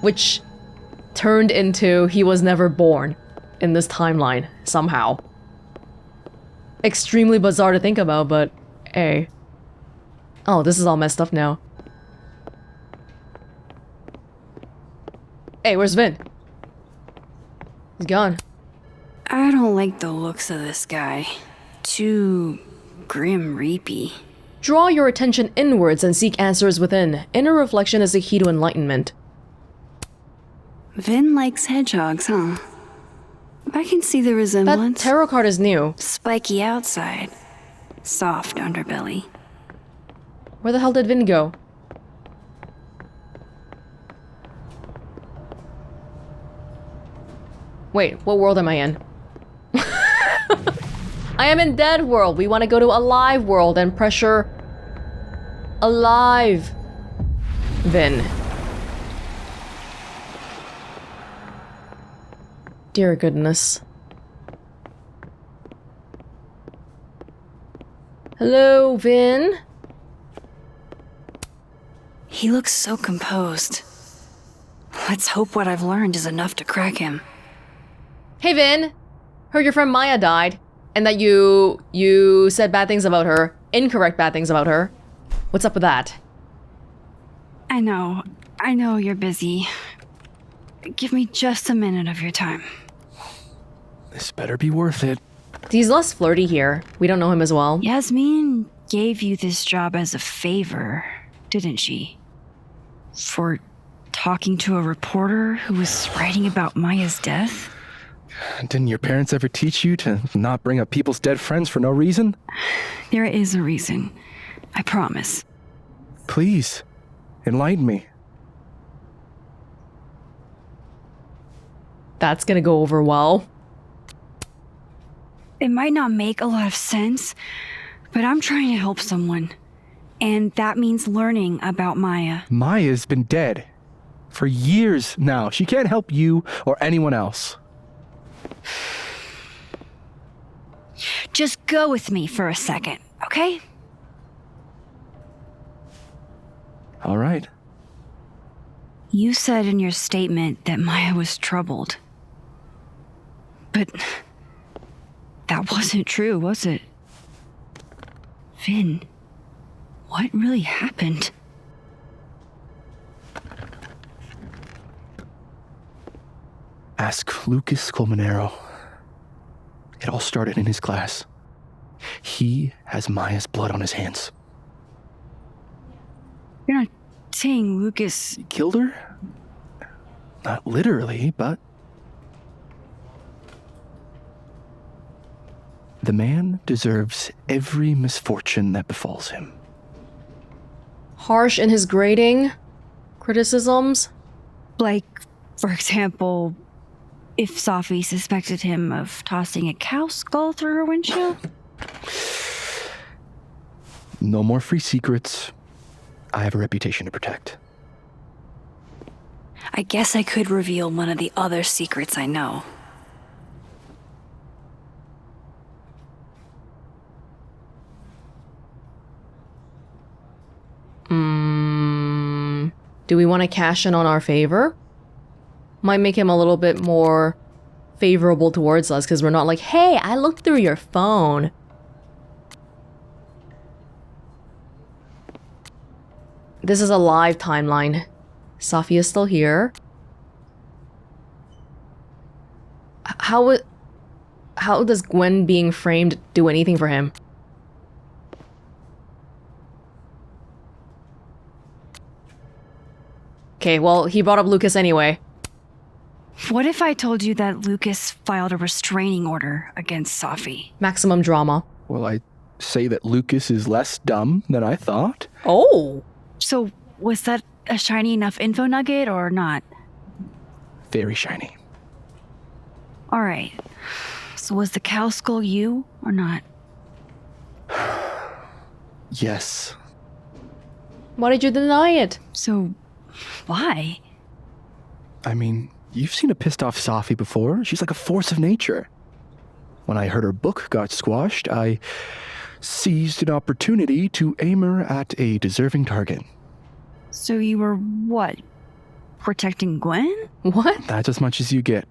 Which turned into he was never born in this timeline, somehow. Extremely bizarre to think about, but hey. Oh, this is all messed up now. Hey, where's Vinh? He's gone. I don't like the looks of this guy. Too grim reapy. Draw your attention inwards and seek answers within. Inner reflection is the key to enlightenment. Vinh likes hedgehogs, huh? I can see the resemblance. That tarot card is new. Spiky outside, soft underbelly. Where the hell did Vinh go? Wait, what world am I in? I am in dead world. We want to go to alive world and pressure alive. Vinh. Dear goodness. Hello, Vinh. He looks so composed. Let's hope what I've learned is enough to crack him. Hey, Vinh. Heard your friend Maya died, and that you said bad things about her, incorrect bad things about her. What's up with that? I know you're busy. Give me just a minute of your time. This better be worth it. He's less flirty here. We don't know him as well. Yasmin gave you this job as a favor, didn't she? For talking to a reporter who was writing about Maya's death? Didn't your parents ever teach you to not bring up people's dead friends for no reason? There is a reason. I promise. Please, enlighten me. That's gonna go over well. It might not make a lot of sense, but I'm trying to help someone. And that means learning about Maya. Maya's been dead for years now. She can't help you or anyone else. Just go with me for a second, okay? All right. You said in your statement that Maya was troubled. But that wasn't true, was it? Vinh, what really happened? Ask Lucas Colmenero. It all started in his class. He has Maya's blood on his hands. You're not saying Lucas killed her? Not literally, but... The man deserves every misfortune that befalls him. Harsh in his grading? Criticisms? Like, for example, if Safi suspected him of tossing a cow skull through her windshield? No more free secrets. I have a reputation to protect. I guess I could reveal one of the other secrets I know. Do we want to cash in on our favor? Might make him a little bit more favorable towards us because we're not like, hey, I looked through your phone. This is a live timeline. Safi is still here. How does Gwen being framed do anything for him? Okay, well, he brought up Lucas anyway. What if I told you that Lucas filed a restraining order against Safi? Maximum drama. Well, I say that Lucas is less dumb than I thought. Oh! So, was that a shiny enough info nugget or not? Very shiny. Alright. So was the cow skull you or not? Yes. Why did you deny it? So, why? I mean, you've seen a pissed off Safi before. She's like a force of nature. When I heard her book got squashed, I seized an opportunity to aim her at a deserving target. So you were, what, protecting Gwen? What? That's as much as you get.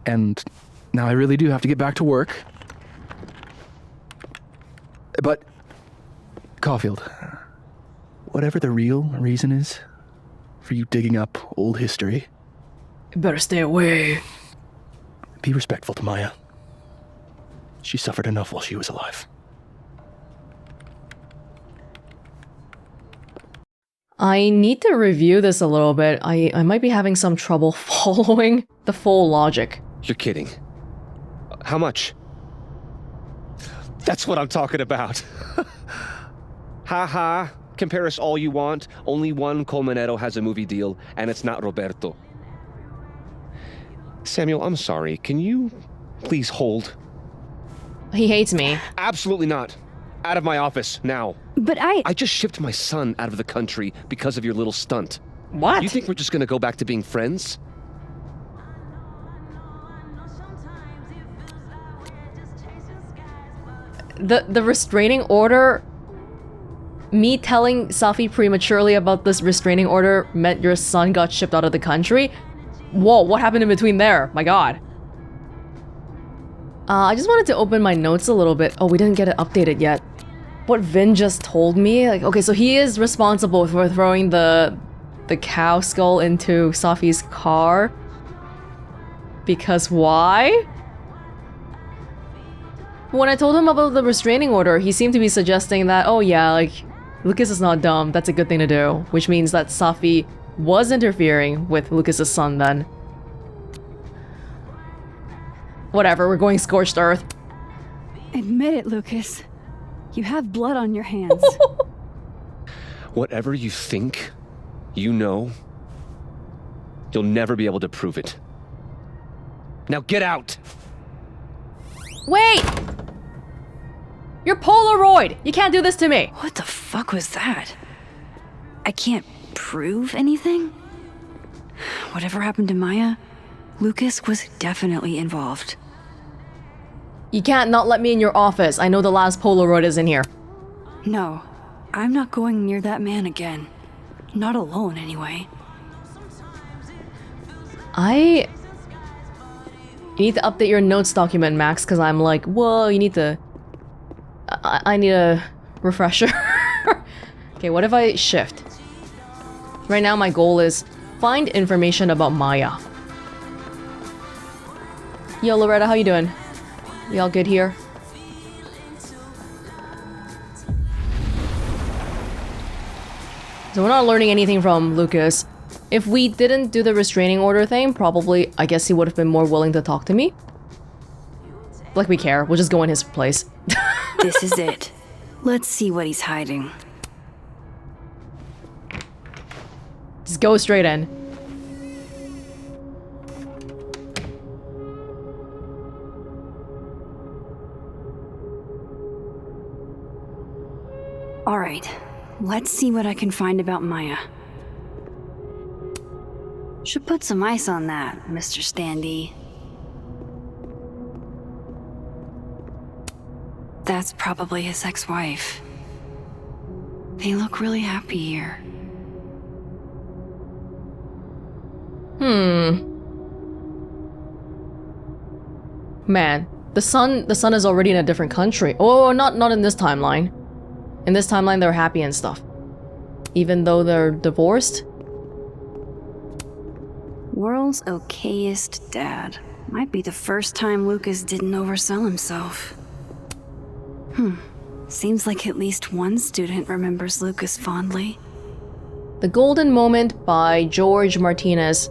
And now I really do have to get back to work. But, Caulfield, whatever the real reason is for you digging up old history... You better stay away. Be respectful to Maya. She suffered enough while she was alive. I need to review this a little bit. I might be having some trouble following the full logic. You're kidding. How much? That's what I'm talking about. Ha ha. Compare us all you want. Only one Colmenero has a movie deal, and it's not Roberto. Samuel, I'm sorry. Can you please hold? He hates me. Absolutely not. Out of my office, now. But I just shipped my son out of the country because of your little stunt. What? You think we're just gonna go back to being friends? The restraining order, me telling Safi prematurely about this restraining order meant your son got shipped out of the country? Whoa, what happened in between there? My god. I just wanted to open my notes a little bit. Oh, we didn't get it updated yet. What Vinh just told me, like, okay, so he is responsible for throwing the cow skull into Safi's car. Because why? When I told him about the restraining order, he seemed to be suggesting that, oh yeah, like, Lucas is not dumb, that's a good thing to do. Which means that Safi was interfering with Lucas's son then. Whatever, we're going scorched earth. Admit it, Lucas. You have blood on your hands. Whatever you think, you know, you'll never be able to prove it. Now get out! Wait! You're Polaroid! You can't do this to me! What the fuck was that? I can't prove anything? Whatever happened to Maya, Lucas was definitely involved. You can't not let me in your office. I know the last Polaroid is in here. No, I'm not going near that man again. Not alone, anyway. You need to update your notes document, Max, because I'm like, whoa, you need to... I need a refresher. Okay, what if I shift? Right now my goal is find information about Maya. Yo, Loretta, how you doing? You all good here? So we're not learning anything from Lucas. If we didn't do the restraining order thing, probably, I guess he would have been more willing to talk to me. Like we care, we'll just go in his place. This is it. Let's see what he's hiding. Just go straight in. Alright, let's see what I can find about Maya. Should put some ice on that, Mr. Standy. That's probably his ex-wife. They look really happy here. Man, the son is already in a different country. Oh, not in this timeline. In this timeline, they're happy and stuff. Even though they're divorced. World's okayest dad. Might be the first time Lucas didn't oversell himself. Seems like at least one student remembers Lucas fondly. The Golden Moment by George Martinez.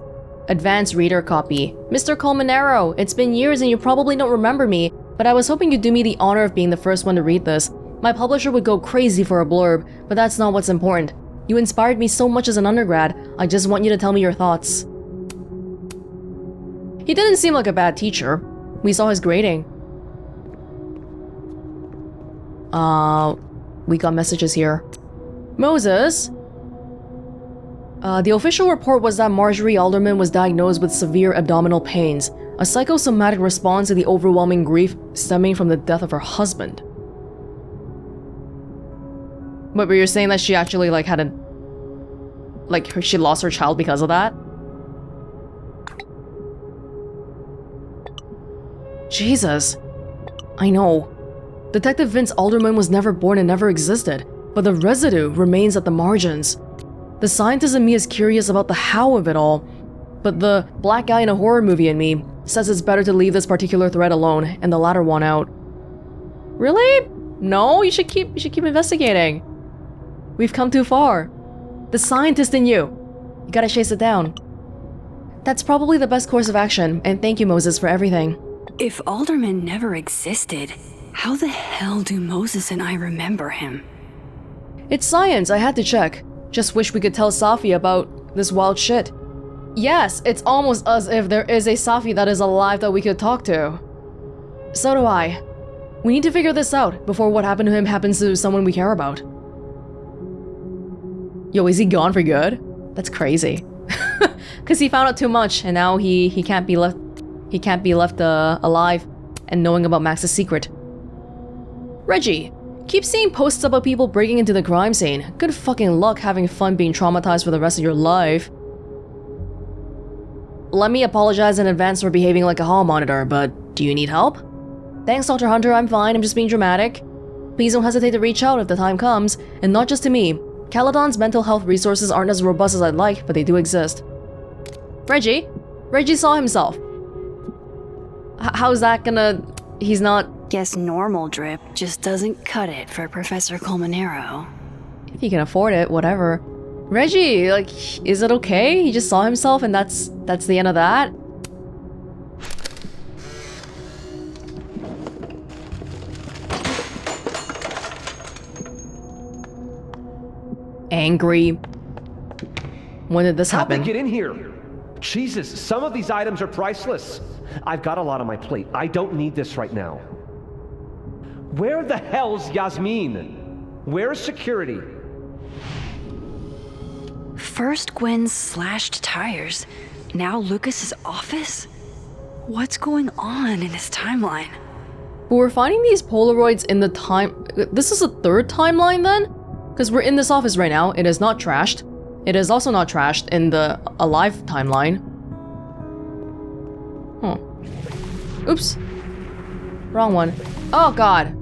Advanced reader copy. Mr. Colmenero, it's been years and you probably don't remember me, but I was hoping you'd do me the honor of being the first one to read this. My publisher would go crazy for a blurb, but that's not what's important. You inspired me so much as an undergrad, I just want you to tell me your thoughts. He didn't seem like a bad teacher. We saw his grading. We got messages here. Moses? The official report was that Marjorie Alderman was diagnosed with severe abdominal pains, a psychosomatic response to the overwhelming grief stemming from the death of her husband. But you're saying that she actually, like, had a... Like, she lost her child because of that? Jesus. I know. Detective Vince Alderman was never born and never existed, but the residue remains at the margins. The scientist in me is curious about the how of it all, but the black guy in a horror movie in me says it's better to leave this particular thread alone and the latter one out. Really? No, you should keep investigating. We've come too far. The scientist in you gotta chase it down. That's probably the best course of action, and thank you, Moses, for everything. If Alderman never existed, how the hell do Moses and I remember him? It's science, I had to check. Just wish we could tell Safi about this wild shit. Yes, it's almost as if there is a Safi that is alive that we could talk to. So do I. We need to figure this out before what happened to him happens to someone we care about. Yo, is he gone for good? That's crazy. Cause he found out too much and now he can't be left alive and knowing about Max's secret. Reggie, keep seeing posts about people breaking into the crime scene. Good fucking luck having fun being traumatized for the rest of your life. Let me apologize in advance for behaving like a hall monitor, but do you need help? Thanks, Dr. Hunter, I'm fine, I'm just being dramatic. Please don't hesitate to reach out if the time comes, and not just to me. Caledon's mental health resources aren't as robust as I'd like, but they do exist. Reggie saw himself. How's that gonna... he's not... Guess normal drip just doesn't cut it for Professor Colmenero. If he can afford it, whatever. Reggie, like, is it okay? He just saw himself and that's the end of that? Angry. When did this happen? How'd they get in here? Jesus, some of these items are priceless. I've got a lot on my plate. I don't need this right now. Where the hell's Yasmin? Where's security? First Gwen's slashed tires, now Lucas's office? What's going on in this timeline? But we're finding these Polaroids in the time... This is a third timeline then? Because we're in this office right now, it is not trashed. It is also not trashed in the Alive timeline. Huh. Oops. Wrong one. Oh god.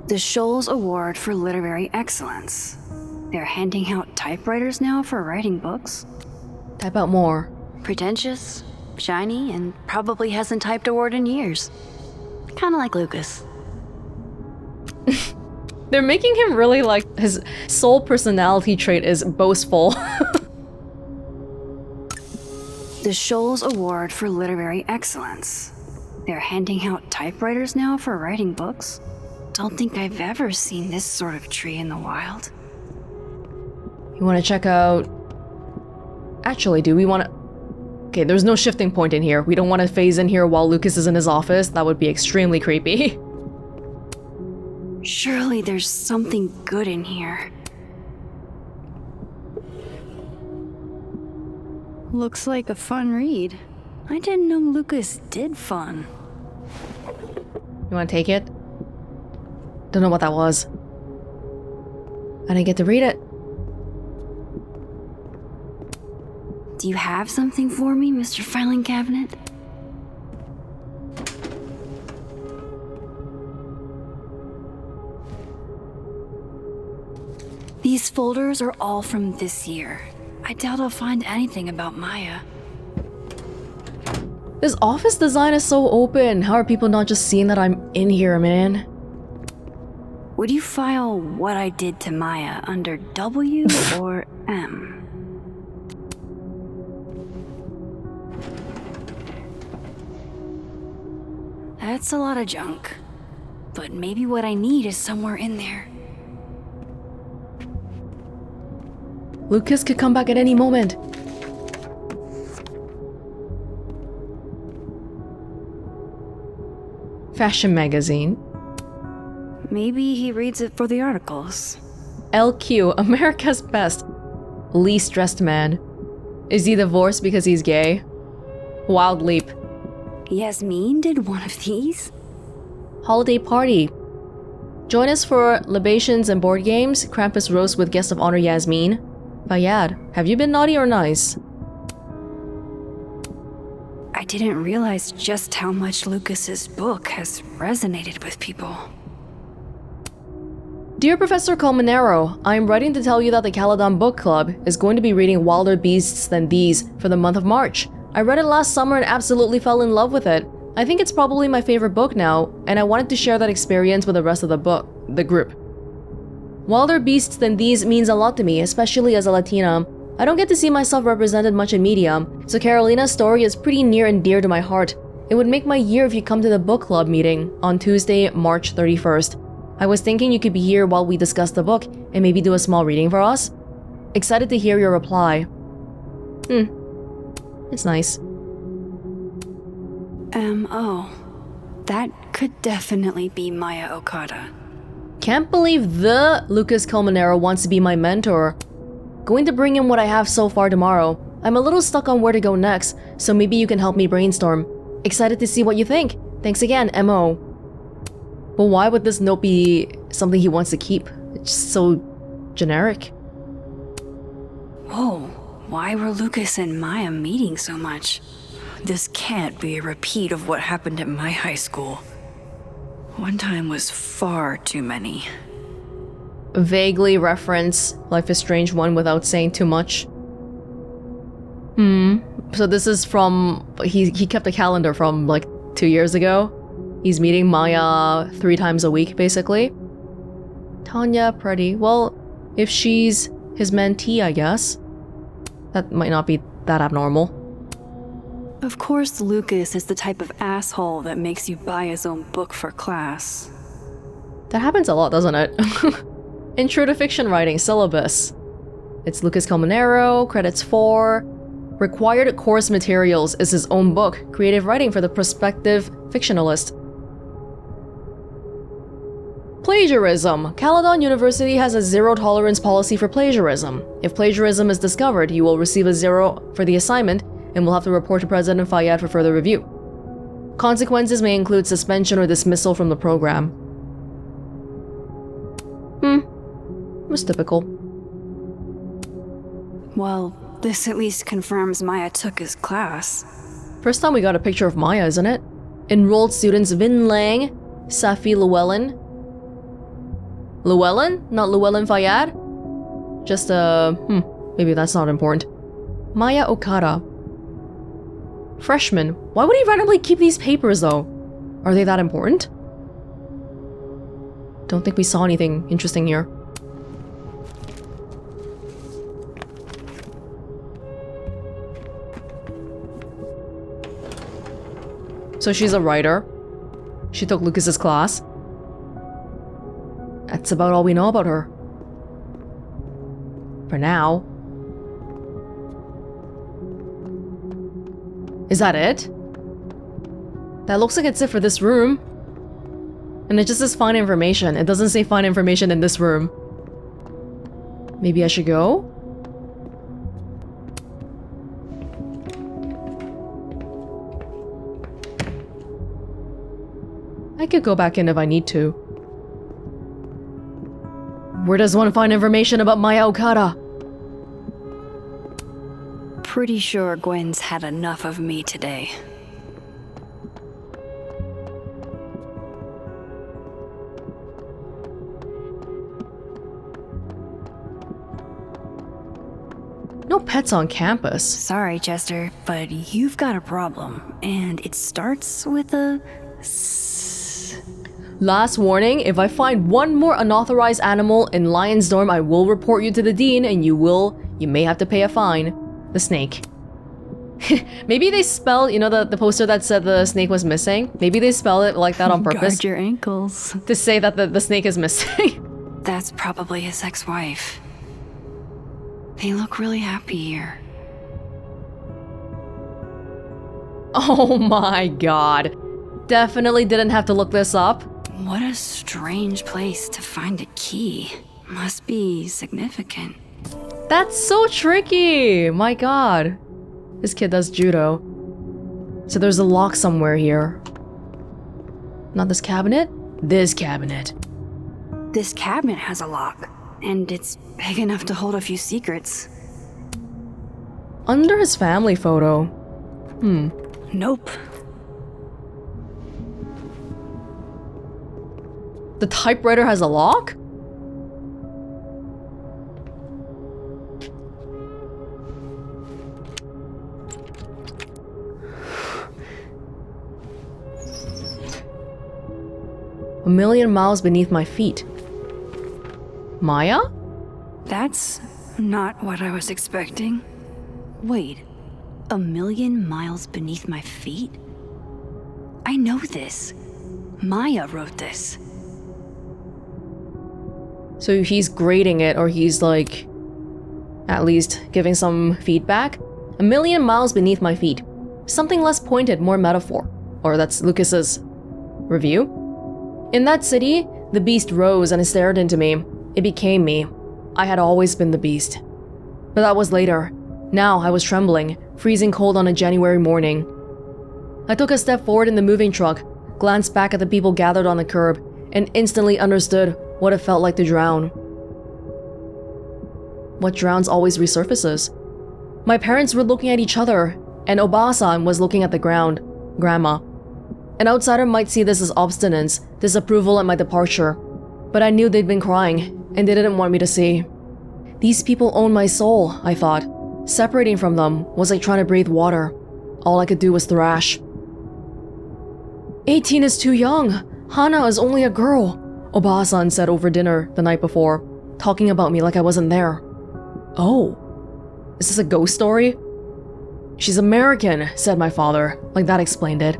The Scholes Award for Literary Excellence. They're handing out typewriters now for writing books. Type out more. Pretentious, shiny, and probably hasn't typed a word in years. Kinda like Lucas. They're making him really like his sole personality trait is boastful. The Scholes Award for Literary Excellence. They're handing out typewriters now for writing books. Don't think I've ever seen this sort of tree in the wild. You want to check out... Actually, do we want to... Okay, there's no shifting point in here. We don't want to phase in here while Lucas is in his office. That would be extremely creepy. Surely there's something good in here. Looks like a fun read. I didn't know Lucas did fun. You want to take it? Don't know what that was. I didn't get to read it. Do you have something for me, Mr. Filing Cabinet? These folders are all from this year. I doubt I'll find anything about Maya. This office design is so open. How are people not just seeing that I'm in here, man? Would you file what I did to Maya under W or M? That's a lot of junk. But maybe what I need is somewhere in there. Lucas could come back at any moment. Fashion magazine. Maybe he reads it for the articles. LQ, America's Best. Least dressed man. Is he divorced because he's gay? Wild leap. Yasmin did one of these? Holiday party. Join us for libations and board games. Krampus roast with guest of honor Yasmin. Bayad, have you been naughty or nice? I didn't realize just how much Lucas's book has resonated with people. Dear Professor Colmenero, I am writing to tell you that the Caledon Book Club is going to be reading Wilder Beasts Than These for the month of March. I read it last summer and absolutely fell in love with it. I think it's probably my favorite book now, and I wanted to share that experience with the rest of the group. Wilder Beasts Than These means a lot to me, especially as a Latina. I don't get to see myself represented much in media, so Carolina's story is pretty near and dear to my heart. It would make my year if you come to the book club meeting on Tuesday, March 31st. I was thinking you could be here while we discuss the book and maybe do a small reading for us. Excited to hear your reply. It's nice. M.O. That could definitely be Maya Okada. Can't believe the Lucas Colmenero wants to be my mentor. Going to bring him what I have so far tomorrow. I'm a little stuck on where to go next, so maybe you can help me brainstorm. Excited to see what you think. Thanks again, M.O. But why would this note be something he wants to keep? It's just so generic. Whoa, why were Lucas and Maya meeting so much? This can't be a repeat of what happened at my high school. One time was far too many. Vaguely reference Life is Strange 1 without saying too much. So this is from... He kept a calendar from like 2 years ago. He's meeting Maya 3 times a week, basically. Tanya, pretty. Well, if she's his mentee, I guess. That might not be that abnormal. Of course, Lucas is the type of asshole that makes you buy his own book for class. That happens a lot, doesn't it? Intro to Fiction Writing Syllabus. It's Lucas Colmenero, credits 4. Required course materials is his own book, Creative Writing for the Prospective Fictionalist. Plagiarism. Caledon University has a zero-tolerance policy for plagiarism. If plagiarism is discovered, you will receive a 0 for the assignment and will have to report to President Fayad for further review. Consequences may include suspension or dismissal from the program. It was typical. Well, this at least confirms Maya took his class. First time we got a picture of Maya, isn't it? Enrolled students Vinh, Safi, Llewellyn? Not Llewellyn Fayad? Just, maybe that's not important. Maya Okada. Freshman. Why would he randomly keep these papers, though? Are they that important? Don't think we saw anything interesting here. So she's a writer. She took Lucas's class. That's about all we know about her. For now. Is that it? That looks like it's it for this room. And it just says find information. It doesn't say find information in this room. Maybe I should go? I could go back in if I need to. Where does one find information about Maya Okada? Pretty sure Gwen's had enough of me today. No pets on campus. Sorry, Chester, but you've got a problem, and it starts with a S. Last warning, if I find one more unauthorized animal in Lion's Dorm, I will report you to the dean and you may have to pay a fine. The snake. Maybe they spelled, you know, the poster that said the snake was missing? Maybe they spelled it like that on purpose. Guard your ankles. To say that the snake is missing. That's probably his ex-wife. They look really happy here. Oh my god. Definitely didn't have to look this up. What a strange place to find a key. Must be significant. That's so tricky! My god. This kid does judo. So there's a lock somewhere here. Not this cabinet? This cabinet. This cabinet has a lock, and it's big enough to hold a few secrets. Under his family photo. Nope. The typewriter has a lock? A million miles beneath my feet. Maya? That's not what I was expecting. Wait, a million miles beneath my feet? I know this. Maya wrote this. So he's grading it, or he's like, at least giving some feedback. a million miles beneath my feet. Something less pointed, more metaphor. Or that's Lucas's review. In that city, the beast rose and it stared into me. It became me. I had always been the beast. But that was later. Now I was trembling, freezing cold on a January morning. I took a step forward in the moving truck, glanced back at the people gathered on the curb, and instantly understood what it felt like to drown. What drowns always resurfaces. My parents were looking at each other, and Oba-san was looking at the ground, Grandma. An outsider might see this as obstinance, disapproval at my departure, but I knew they'd been crying, and they didn't want me to see. These people own my soul, I thought. Separating from them was like trying to breathe water. All I could do was thrash. 18 is too young. Hana is only a girl, Oba-san said over dinner the night before, talking about me like I wasn't there. Oh, is this a ghost story? She's American, said my father, like that explained it.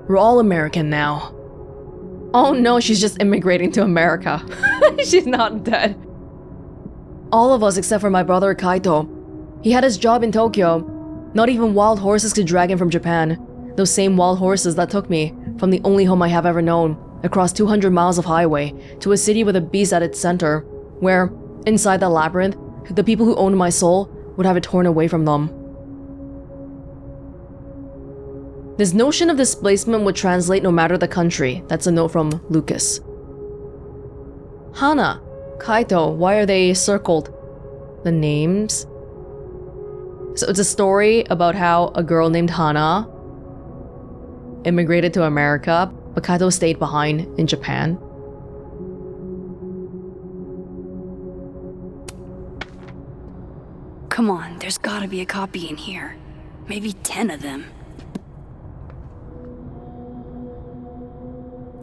We're all American now. Oh no, she's just immigrating to America. She's not dead. All of us except for my brother Kaito. He had his job in Tokyo. Not even wild horses could drag him from Japan. Those same wild horses that took me from the only home I have ever known, across 200 miles of highway, to a city with a beast at its center, where, inside the labyrinth, the people who owned my soul would have it torn away from them. This notion of displacement would translate no matter the country. That's a note from Lucas. Hana, Kaito, why are they circled? The names? So it's a story about how a girl named Hana immigrated to America, but Kaito stayed behind in Japan. Come on, there's gotta be a copy in here. Maybe 10 of them.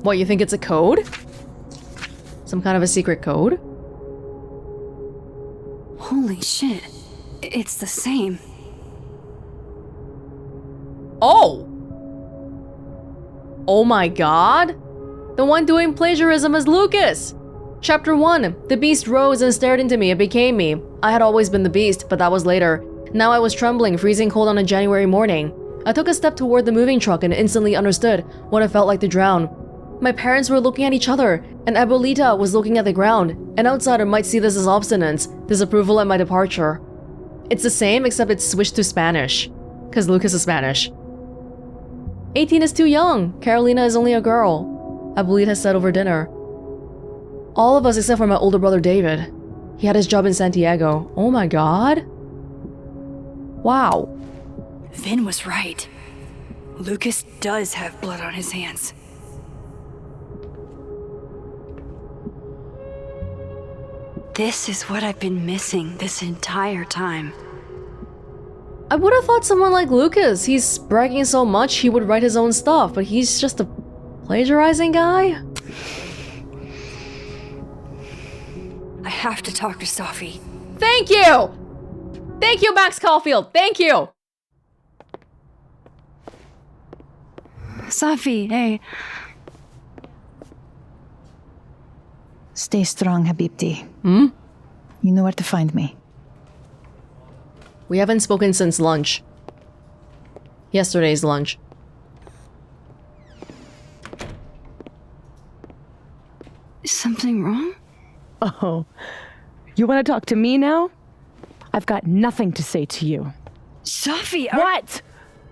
What, you think it's a code? Some kind of a secret code? Holy shit. It's the same. Oh! Oh my god! The one doing plagiarism is Lucas! Chapter 1. The beast rose and stared into me. It became me. I had always been the beast, but that was later. Now I was trembling, freezing cold on a January morning. I took a step toward the moving truck and instantly understood what it felt like to drown. My parents were looking at each other, and Abuelita was looking at the ground. An outsider might see this as obstinance, disapproval at my departure. It's the same except it's switched to Spanish, because Lucas is Spanish. 18 is too young. Carolina is only a girl, Abuelita said over dinner. All of us except for my older brother David. He had his job in Santiago. Oh my god. Wow. Vinh was right. Lucas does have blood on his hands. This is what I've been missing this entire time. I would have thought someone like Lucas, he's bragging so much he would write his own stuff, but he's just a plagiarizing guy? I have to talk to Safi. Thank you! Thank you, Max Caulfield! Thank you! Safi, hey. Stay strong, Habibti. Hmm? You know where to find me. We haven't spoken since lunch. Yesterday's lunch. Is something wrong? Oh, you want to talk to me now? I've got nothing to say to you. Safi, What?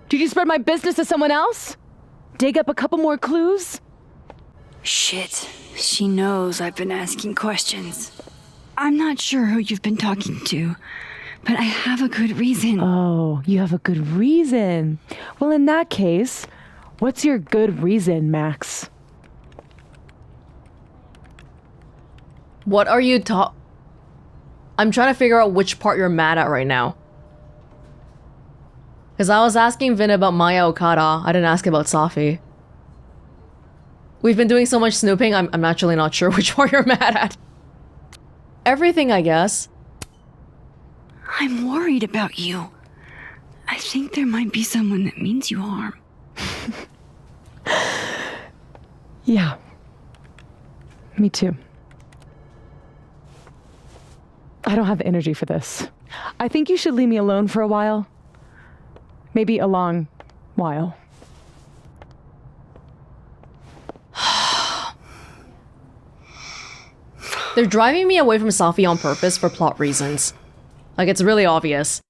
Did you spread my business to someone else? Dig up a couple more clues? Shit. She knows I've been asking questions. I'm not sure who you've been talking to, but I have a good reason. Oh, you have a good reason. Well, in that case, what's your good reason, Max? What are you I'm trying to figure out which part you're mad at right now. Because I was asking Vinh about Maya Okada. I didn't ask about Safi. We've been doing so much snooping, I'm actually not sure which part you're mad at. Everything, I guess. I'm worried about you. I think there might be someone that means you harm. Yeah. Me too. I don't have the energy for this. I think you should leave me alone for a while. Maybe a long while. They're driving me away from Safi on purpose for plot reasons. Like, it's really obvious.